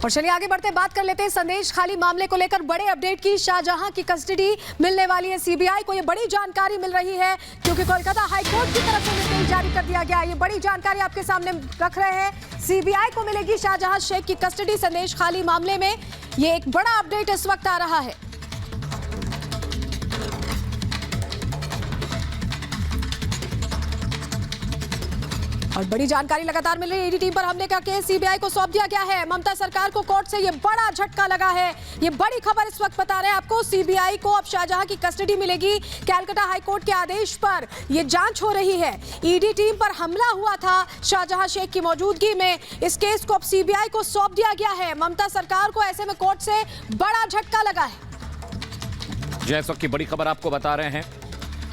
और चलिए आगे बढ़ते बात कर लेते हैं संदेश खाली मामले को लेकर बड़े अपडेट की। शाहजहां की कस्टडी मिलने वाली है सीबीआई को, ये बड़ी जानकारी मिल रही है क्योंकि कोलकाता हाईकोर्ट की तरफ से निर्देश जारी कर दिया गया। ये बड़ी जानकारी आपके सामने रख रहे हैं। सीबीआई को मिलेगी शाहजहां शेख की कस्टडी संदेश खाली मामले में। ये एक बड़ा अपडेट इस वक्त आ रहा है। और बड़ी जानकारी लगातार मिल रही है। ईडी टीम पर हमले का केस सीबीआई को सौंप दिया गया है। ममता सरकार को कोर्ट से ये बड़ा झटका लगा है। ये बड़ी खबर इस वक्त बता रहे हैं आपको। सीबीआई को अब शाहजहां की कस्टडी मिलेगी। कलकत्ता हाईकोर्ट के आदेश पर ये जांच हो रही है। ईडी टीम पर हमला हुआ था शाहजहां शेख की मौजूदगी में। इस केस को अब सीबीआई को सौंप दिया गया है। ममता सरकार को ऐसे में कोर्ट से बड़ा झटका लगा है। जैसा की बड़ी खबर आपको बता रहे हैं,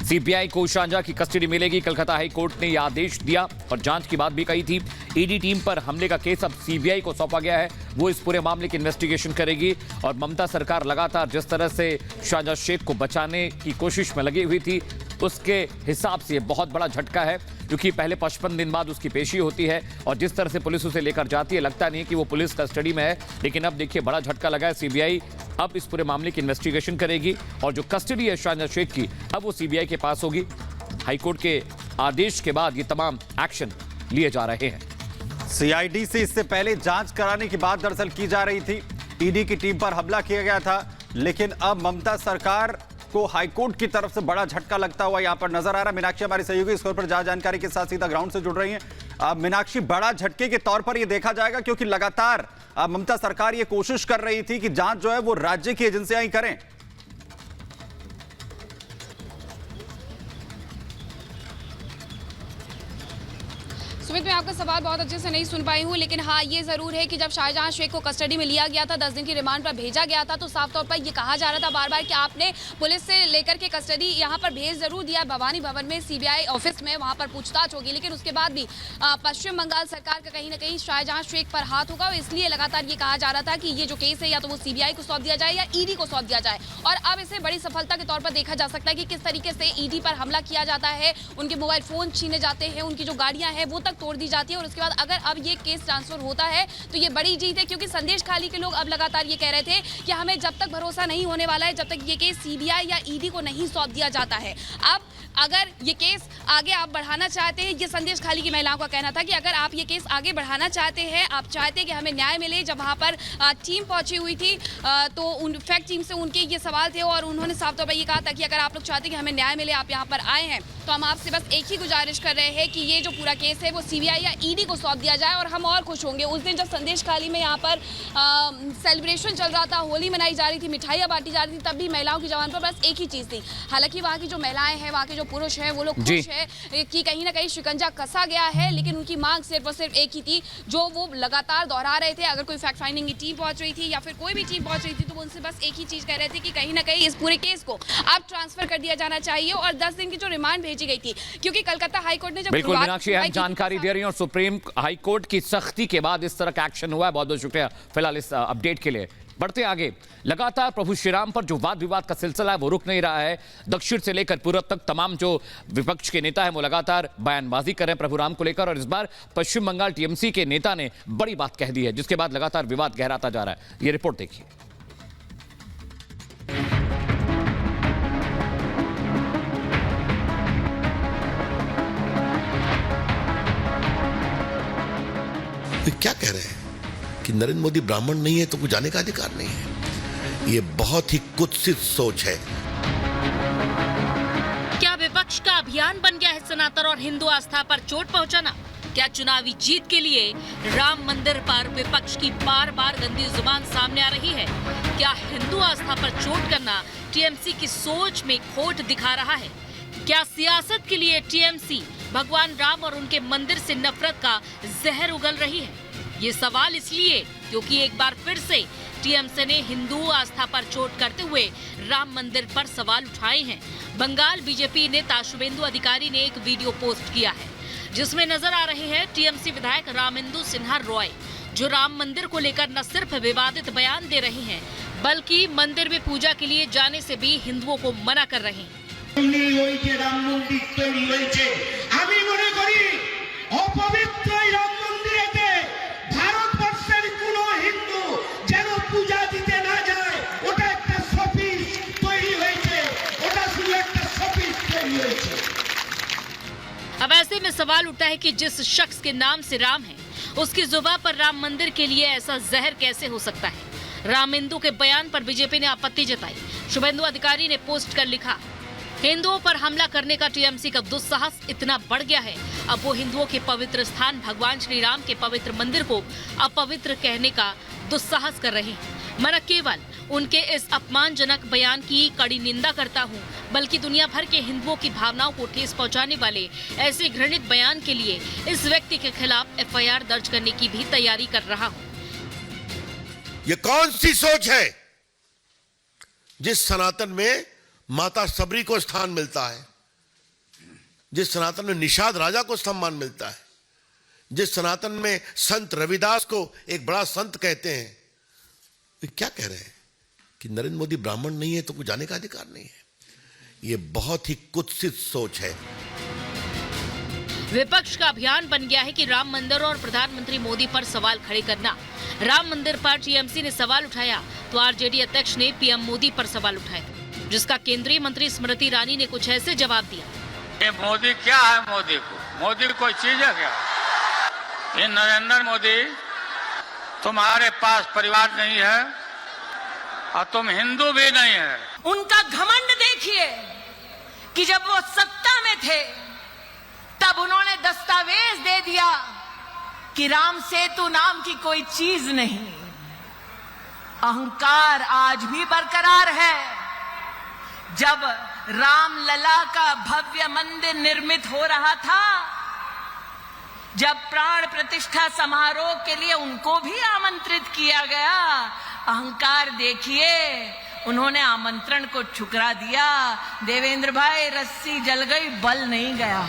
सीबीआई को शाहजहां की कस्टडी मिलेगी। कलकत्ता हाई कोर्ट ने यह आदेश दिया और जांच की बात भी कही थी। ईडी टीम पर हमले का केस अब सीबीआई को सौंपा गया है। वो इस पूरे मामले की इन्वेस्टिगेशन करेगी। और ममता सरकार लगातार जिस तरह से शाहजहां शेख को बचाने की कोशिश में लगी हुई थी, उसके हिसाब से ये बहुत बड़ा झटका है, क्योंकि पहले 55 दिन बाद उसकी पेशी होती है और जिस तरह से पुलिस उसे लेकर जाती है, लगता नहीं कि वो पुलिस कस्टडी में है। लेकिन अब देखिए बड़ा झटका लगा है। सीबीआई अब इस पूरे मामले की इन्वेस्टिगेशन करेगी और जो कस्टडी है शाहजहां शेख की, अब वो सीबीआई के पास होगी। हाईकोर्ट के आदेश के बाद ये तमाम एक्शन लिए जा रहे हैं। सीआईडी से इससे पहले जांच कराने की बात दरअसल की जा रही थी। ईडी की टीम पर हमला किया गया था, लेकिन अब ममता सरकार को हाईकोर्ट की तरफ से बड़ा झटका लगता हुआ यहां पर नजर आ रहा है। मीनाक्षी हमारी सहयोगी इस पर ज्यादा जानकारी के साथ सीधा ग्राउंड से जुड़ रही हैं। मीनाक्षी, बड़ा झटके के तौर पर यह देखा जाएगा क्योंकि लगातार ममता सरकार ये कोशिश कर रही थी कि जांच जो है वो राज्य की एजेंसियां ही करें। सुमित, मैं आपका सवाल बहुत अच्छे से नहीं सुन पाई हूँ, लेकिन हाँ ये जरूर है कि जब शाहजहां शेख को कस्टडी में लिया गया था, 10 दिन की रिमांड पर भेजा गया था, तो साफ तौर पर ये कहा जा रहा था बार बार कि आपने पुलिस से लेकर के कस्टडी यहाँ पर भेज जरूर दिया भवानी भवन में, सीबीआई ऑफिस में, वहाँ पर पूछताछ होगी। लेकिन उसके बाद भी पश्चिम बंगाल सरकार का कहीं ना कहीं शाहजहां शेख पर हाथ होगा। इसलिए लगातार ये कहा जा रहा था कि ये जो केस है या तो वो सीबीआई को सौंप दिया जाए या ईडी को सौंप दिया जाए। और अब इसे बड़ी सफलता के तौर पर देखा जा सकता है कि किस तरीके से ईडी पर हमला किया जाता है, उनके मोबाइल फोन छीने जाते हैं, उनकी जो गाड़ियां हैं वो तक तोड़ दी जाती है। और उसके बाद अगर अब ये केस ट्रांसफर होता है तो ये बड़ी जीत है, क्योंकि संदेश खाली के लोग अब लगातार ये कह रहे थे कि हमें जब तक भरोसा नहीं होने वाला है, जब तक ये केस सीबीआई या ईडी को नहीं सौंप दिया जाता है। अब अगर ये केस आगे आप बढ़ाना चाहते हैं, ये संदेश खाली की महिलाओं का कहना था कि अगर आप ये केस आगे बढ़ाना चाहते हैं, आप चाहते हैं कि हमें न्याय मिले। जब वहाँ पर टीम पहुंची हुई थी तो उन फैक्ट टीम से उनके ये सवाल थे और उन्होंने साफ तौर पर ये कहा था कि अगर आप लोग चाहते हैं कि हमें न्याय मिले, आप यहाँ पर आए हैं, तो हम आपसे बस एक ही गुजारिश कर रहे हैं कि ये जो पूरा केस है वो सीबीआई या ईडी को सौंप दिया जाए और हम और खुश होंगे। उस दिन जब संदेश खाली में यहाँ पर सेलिब्रेशन चल रहा था, होली मनाई जा रही थी, मिठाइयाँ बांटी जा रही थी, तब भी महिलाओं की जबान पर बस एक ही चीज़ थी। हालांकि वहाँ की जो महिलाएं हैं, वहाँ के जो पुरुष हैं, वो लोग खुश है कि कहीं ना कहीं शिकंजा कसा गया है, लेकिन उनकी मांग सिर्फ और सिर्फ एक ही थी जो वो लगातार दोहरा रहे थे। अगर कोई फैक्ट फाइंडिंग की टीम पहुंच रही थी या फिर कोई भी टीम पहुंच रही थी तो वो उनसे बस एक ही चीज कह रहे थे कि कहीं ना कहीं इस पूरे केस को अब ट्रांसफर कर दिया जाना चाहिए और 10 दिन की जो रिमांड भेजी गई थी, क्योंकि कलकत्ता हाईकोर्ट ने जब बिल्कुल मीनाक्षी अहम जानकारी दे रही है और सुप्रीम हाईकोर्ट की सख्ती के बाद इस तरह का एक्शन हुआ है। बहुत बहुत शुक्रिया फिलहाल इस अपडेट के लिए। बढ़ते आगे, लगातार प्रभु श्री राम पर जो वाद विवाद का सिलसिला है वो रुक नहीं रहा है। दक्षिण से लेकर पूर्व तक तमाम जो विपक्ष के नेता हैं वो लगातार बयानबाजी कर रहे हैं प्रभु राम को लेकर। और इस बार पश्चिम बंगाल टीएमसी के नेता ने बड़ी बात कह दी है, जिसके बाद लगातार विवाद गहराता जा रहा है। ये रिपोर्ट देखिए। क्या कह रहे हैं कि नरेंद्र मोदी ब्राह्मण नहीं है तो कुछ जाने का अधिकार नहीं है? ये बहुत ही कुत्सित सोच है। क्या विपक्ष का अभियान बन गया है सनातन और हिंदू आस्था पर चोट पहुंचाना? क्या चुनावी जीत के लिए राम मंदिर पर विपक्ष की बार बार गंदी जुबान सामने आ रही है? क्या हिंदू आस्था पर चोट करना टीएमसी की सोच में खोट दिखा रहा है? क्या सियासत के लिए टीएमसी भगवान राम और उनके मंदिर से नफरत का जहर उगल रही है? ये सवाल इसलिए क्योंकि एक बार फिर से टीएमसी ने हिंदू आस्था पर चोट करते हुए राम मंदिर पर सवाल उठाए हैं। बंगाल बीजेपी नेता शुभेंदु अधिकारी ने एक वीडियो पोस्ट किया है जिसमें नजर आ रहे हैं टीएमसी विधायक रामेंदु सिन्हा रॉय, जो राम मंदिर को लेकर न सिर्फ विवादित बयान दे रहे हैं बल्कि मंदिर में पूजा के लिए जाने से भी हिंदुओं को मना कर रहे हैं। सवाल उठता है कि जिस शख्स के नाम से राम है, उसकी जुबान पर राम मंदिर के लिए ऐसा जहर कैसे हो सकता है। रामेंदु के बयान पर बीजेपी ने आपत्ति जताई। शुभेंदु अधिकारी ने पोस्ट कर लिखा, हिंदुओं पर हमला करने का टीएमसी का दुस्साहस इतना बढ़ गया है, अब वो हिंदुओं के पवित्र स्थान भगवान श्री राम के पवित्र मंदिर को अपवित्र कहने का दुस्साहस कर रहे हैं। मैं न केवल उनके इस अपमानजनक बयान की कड़ी निंदा करता हूं, बल्कि दुनिया भर के हिंदुओं की भावनाओं को ठेस पहुंचाने वाले ऐसे घृणित बयान के लिए इस व्यक्ति के खिलाफ एफआईआर दर्ज करने की भी तैयारी कर रहा हूं। ये कौन सी सोच है जिस सनातन में माता सबरी को स्थान मिलता है, जिस सनातन में निषाद राजा को सम्मान मिलता है, जिस सनातन में संत रविदास को एक बड़ा संत कहते हैं, वे क्या कह रहे हैं कि नरेंद्र मोदी ब्राह्मण नहीं है तो कुछ जाने का अधिकार नहीं है। ये बहुत ही कुत्सित सोच है। विपक्ष का अभियान बन गया है कि राम मंदिर और प्रधानमंत्री मोदी पर सवाल खड़े करना। राम मंदिर पर टीएमसी ने सवाल उठाया तो आरजेडी अध्यक्ष ने पीएम मोदी पर सवाल उठाया, जिसका केंद्रीय मंत्री स्मृति ईरानी ने कुछ ऐसे जवाब दिया। ये मोदी क्या है? मोदी कोई चीज है क्या? ये नरेंद्र मोदी, तुम्हारे पास परिवार नहीं है और तुम हिंदू भी नहीं है। उनका घमंड देखिए कि जब वो सत्ता में थे तब उन्होंने दस्तावेज दे दिया कि राम सेतु नाम की कोई चीज नहीं। अहंकार आज भी बरकरार है। जब रामलला का भव्य मंदिर निर्मित हो रहा था, जब प्राण प्रतिष्ठा समारोह के लिए उनको भी आमंत्रित किया गया, अहंकार देखिए, उन्होंने आमंत्रण को ठुकरा दिया। देवेंद्र भाई, रस्सी जल गई, बल नहीं गया।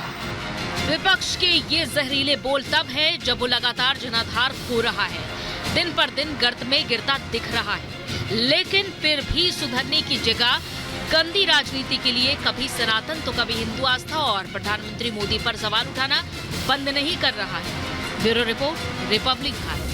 विपक्ष के ये जहरीले बोल तब है जब वो लगातार जनाधार खो रहा है, दिन पर दिन गर्त में गिरता दिख रहा है, लेकिन फिर भी सुधरने की जगह गंदी राजनीति के लिए कभी सनातन तो कभी हिंदू आस्था और प्रधानमंत्री मोदी पर सवाल उठाना बंद नहीं कर रहा है। Bureau report, Republic Bharat.